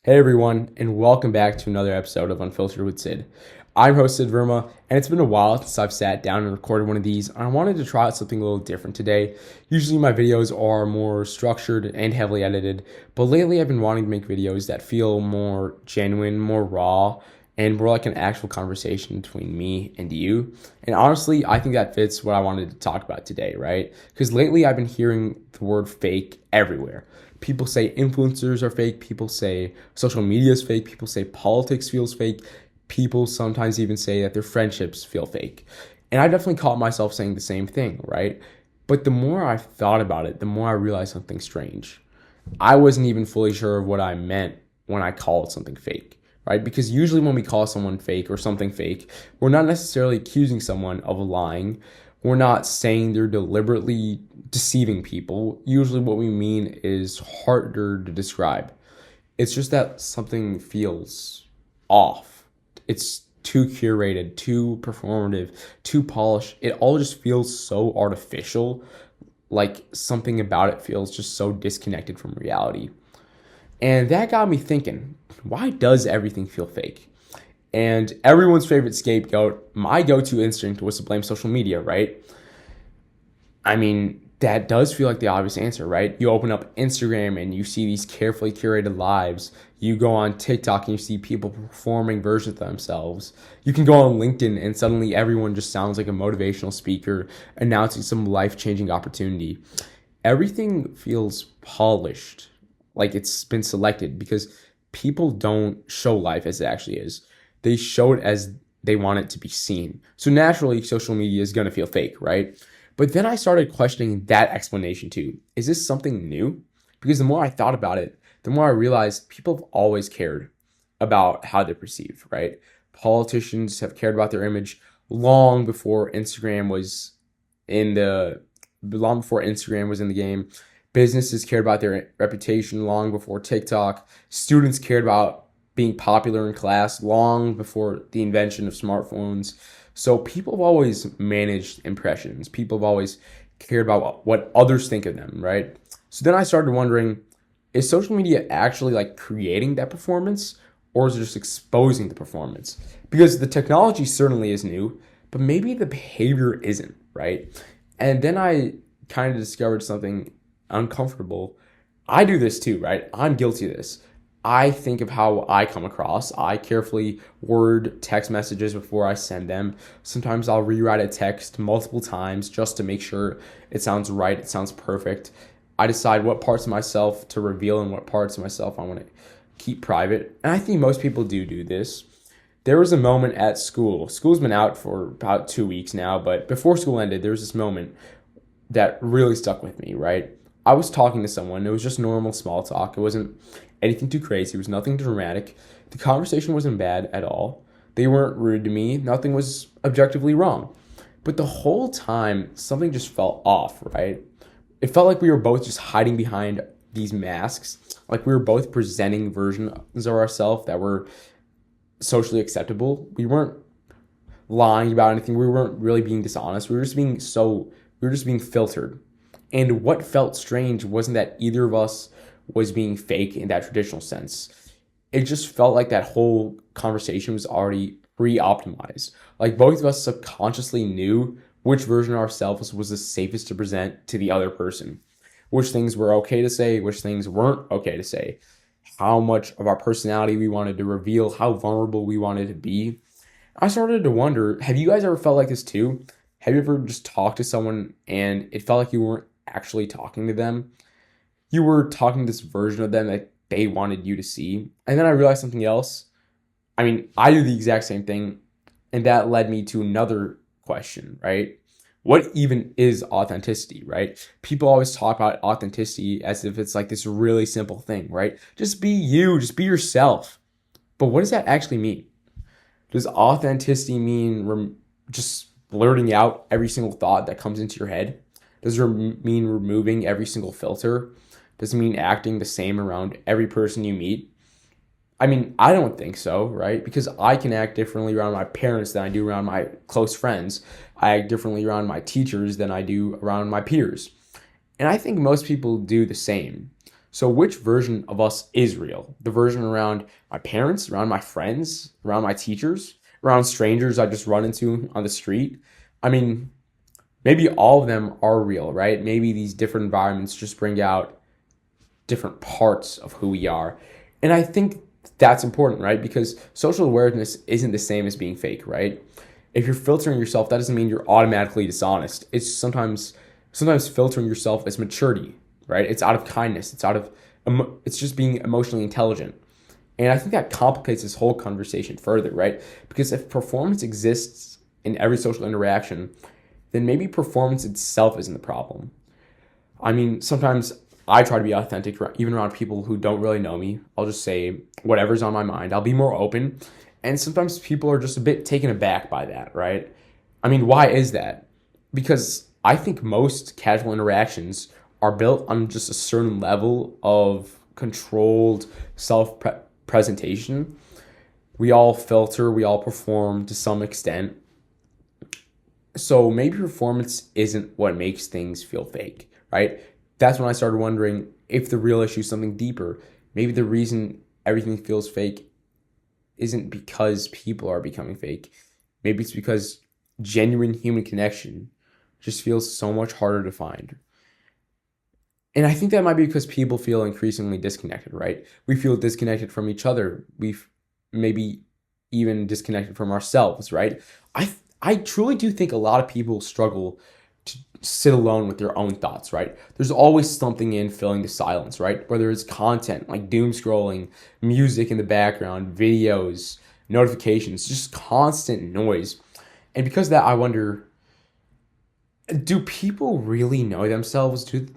Hey everyone, and welcome back to another episode of Unfiltered with Sid. I'm host Sid Verma, and it's been a while since I've sat down and recorded one of these. I wanted to try out something a little different today. Usually my videos are more structured and heavily edited, but lately I've been wanting to make videos that feel more genuine, more raw, and more like an actual conversation between me and you. And honestly, I think that fits what I wanted to talk about today, right? Because lately I've been hearing the word fake everywhere. People say influencers are fake. People say social media is fake. People say politics feels fake. People sometimes even say that their friendships feel fake. And I definitely caught myself saying the same thing, right? But the more I thought about it, the more I realized something strange. I wasn't even fully sure of what I meant when I called something fake, right? Because usually when we call someone fake or something fake, we're not necessarily accusing someone of lying. We're not saying they're deliberately deceiving people. Usually what we mean is harder to describe. It's just that something feels off. It's too curated, too performative, too polished. It all just feels so artificial. Like something about it feels just so disconnected from reality. And that got me thinking, why does everything feel fake? And everyone's favorite scapegoat, my go-to instinct was to blame social media, right? I mean, that does feel like the obvious answer, right? You open up Instagram and you see these carefully curated lives. You go on TikTok and you see people performing versions of themselves. You can go on LinkedIn and suddenly everyone just sounds like a motivational speaker announcing some life-changing opportunity. Everything feels polished, like it's been selected because people don't show life as it actually is. They show it as they want it to be seen. So naturally, social media is going to feel fake, right? But then I started questioning that explanation too. Is this something new? Because the more I thought about it, the more I realized people have always cared about how they're perceived, right? Politicians have cared about their image long before Instagram was in the long before Instagram was in the game. Businesses cared about their reputation long before TikTok. Students cared about being popular in class long before the invention of smartphones. So people have always managed impressions. People have always cared about what others think of them, right? So then I started wondering, is social media actually like creating that performance, or is it just exposing the performance? Because the technology certainly is new, but maybe the behavior isn't, right? And then I kind of discovered something uncomfortable. I do this too, right? I'm guilty of this. I think of how I come across. I carefully word text messages before I send them. Sometimes I'll rewrite a text multiple times just to make sure it sounds right, it sounds perfect. I decide what parts of myself to reveal and what parts of myself I want to keep private. And I think most people do this. There was a moment at school. School's been out for about 2 weeks now, but before school ended, there was this moment that really stuck with me, right? I was talking to someone. It was just normal small talk. It wasn't anything too crazy. It was nothing dramatic. The conversation wasn't bad at all. They weren't rude to me. Nothing was objectively wrong. But the whole time, something just felt off, right? It felt like we were both just hiding behind these masks. Like we were both presenting versions of ourselves that were socially acceptable. We weren't lying about anything. We weren't really being dishonest. We were just being filtered. And what felt strange wasn't that either of us was being fake in that traditional sense. It just felt like that whole conversation was already pre-optimized. Like both of us subconsciously knew which version of ourselves was the safest to present to the other person. Which things were okay to say, which things weren't okay to say. How much of our personality we wanted to reveal, how vulnerable we wanted to be. I started to wonder, have you guys ever felt like this too? Have you ever just talked to someone and it felt like you weren't actually talking to them? You were talking to this version of them that they wanted you to see. And then I realized something else. I mean, I do the exact same thing. And that led me to another question, right? What even is authenticity, right? People always talk about authenticity as if it's like this really simple thing, right? Just be you, just be yourself. But what does that actually mean? Does authenticity mean just blurting out every single thought that comes into your head? Does it mean removing every single filter? Does it mean acting the same around every person you meet? I mean, I don't think so, right? Because I can act differently around my parents than I do around my close friends. I act differently around my teachers than I do around my peers. And I think most people do the same. So which version of us is real? The version around my parents, around my friends, around my teachers, around strangers I just run into on the street? I mean, maybe all of them are real, right? Maybe these different environments just bring out different parts of who we are. And I think that's important, right? Because social awareness isn't the same as being fake, right? If you're filtering yourself, that doesn't mean you're automatically dishonest. It's sometimes filtering yourself as maturity, right? It's out of kindness. It's just being emotionally intelligent. And I think that complicates this whole conversation further, right? Because if performance exists in every social interaction, then maybe performance itself isn't the problem. I mean, sometimes I try to be authentic, even around people who don't really know me. I'll just say whatever's on my mind. I'll be more open. And sometimes people are just a bit taken aback by that, right? I mean, why is that? Because I think most casual interactions are built on just a certain level of controlled self presentation. We all filter, we all perform to some extent. So maybe performance isn't what makes things feel fake, right? That's when I started wondering if the real issue is something deeper. Maybe the reason everything feels fake isn't because people are becoming fake. Maybe it's because genuine human connection just feels so much harder to find. And I think that might be because people feel increasingly disconnected, right? We feel disconnected from each other. We've maybe even disconnected from ourselves, right? I truly do think a lot of people struggle to sit alone with their own thoughts, right? There's always something in filling the silence, right? Whether it's content like doom scrolling, music in the background, videos, notifications, just constant noise. And because of that, I wonder, do people really know themselves? Do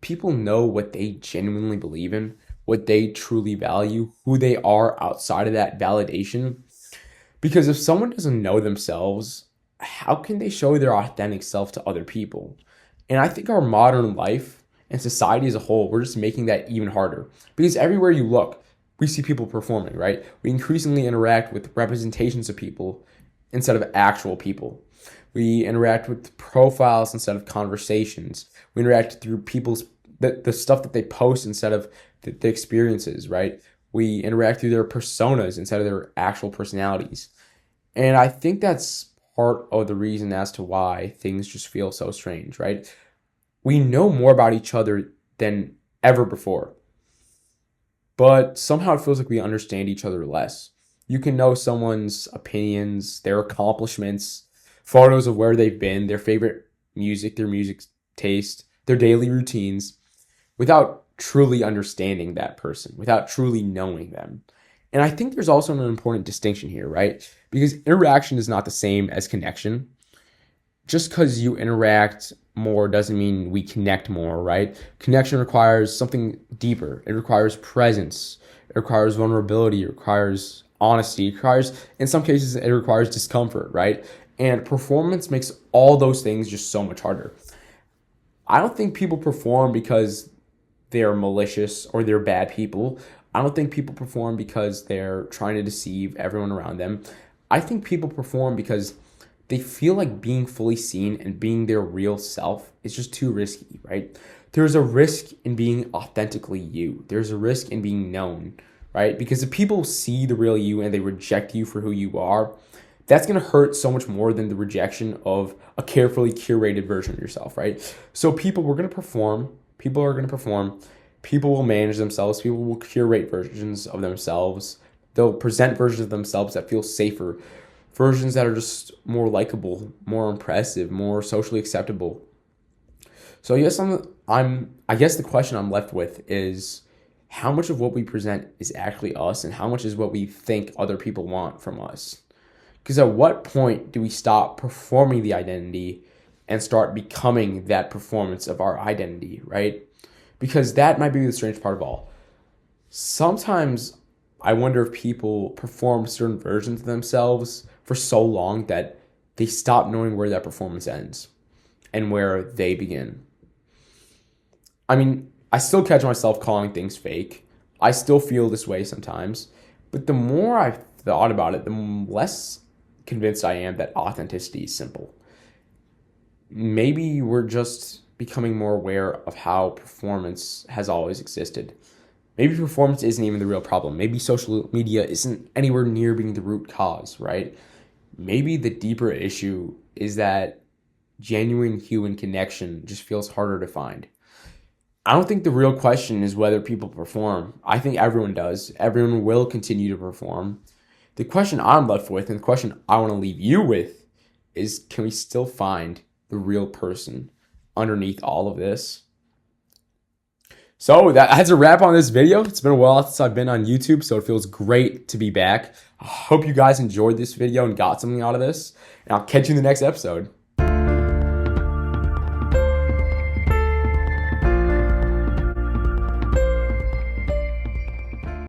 people know what they genuinely believe in, what they truly value, who they are outside of that validation? Because if someone doesn't know themselves, how can they show their authentic self to other people? And I think our modern life and society as a whole, we're just making that even harder. Because everywhere you look, we see people performing, right? We increasingly interact with representations of people instead of actual people. We interact with profiles instead of conversations. We interact through the stuff that they post instead of the experiences, right? We interact through their personas instead of their actual personalities. And I think that's part of the reason as to why things just feel so strange, right? We know more about each other than ever before, but somehow it feels like we understand each other less. You can know someone's opinions, their accomplishments, photos of where they've been, their favorite music, their music taste, their daily routines, without truly understanding that person, without truly knowing them. And I think there's also an important distinction here, right? Because interaction is not the same as connection. Just because you interact more doesn't mean we connect more, right? Connection requires something deeper. It requires presence. It requires vulnerability. It requires honesty. It requires, in some cases, it requires discomfort, right? And performance makes all those things just so much harder. I don't think people perform because they're malicious or they're bad people. I don't think people perform because they're trying to deceive everyone around them. I think people perform because they feel like being fully seen and being their real self is just too risky, right? There's a risk in being authentically you. There's a risk in being known, right? Because if people see the real you and they reject you for who you are, that's going to hurt so much more than the rejection of a carefully curated version of yourself, right? So people are going to perform. People will manage themselves. People will curate versions of themselves. They'll present versions of themselves that feel safer, versions that are just more likable, more impressive, more socially acceptable. So I guess the question I'm left with is how much of what we present is actually us and how much is what we think other people want from us? Because at what point do we stop performing the identity and start becoming that performance of our identity, right? Because that might be the strange part of all. Sometimes I wonder if people perform certain versions of themselves for so long that they stop knowing where that performance ends and where they begin. I mean, I still catch myself calling things fake. I still feel this way sometimes. But the more I've thought about it, the less convinced I am that authenticity is simple. Maybe we're just becoming more aware of how performance has always existed. Maybe performance isn't even the real problem. Maybe social media isn't anywhere near being the root cause, right? Maybe the deeper issue is that genuine human connection just feels harder to find. I don't think the real question is whether people perform. I think everyone does. Everyone will continue to perform. The question I'm left with, and the question I want to leave you with, is can we still find the real person underneath all of this? So that's a wrap on this video. It's been a while since I've been on YouTube, so it feels great to be back. I hope you guys enjoyed this video and got something out of this, and I'll catch you in the next episode.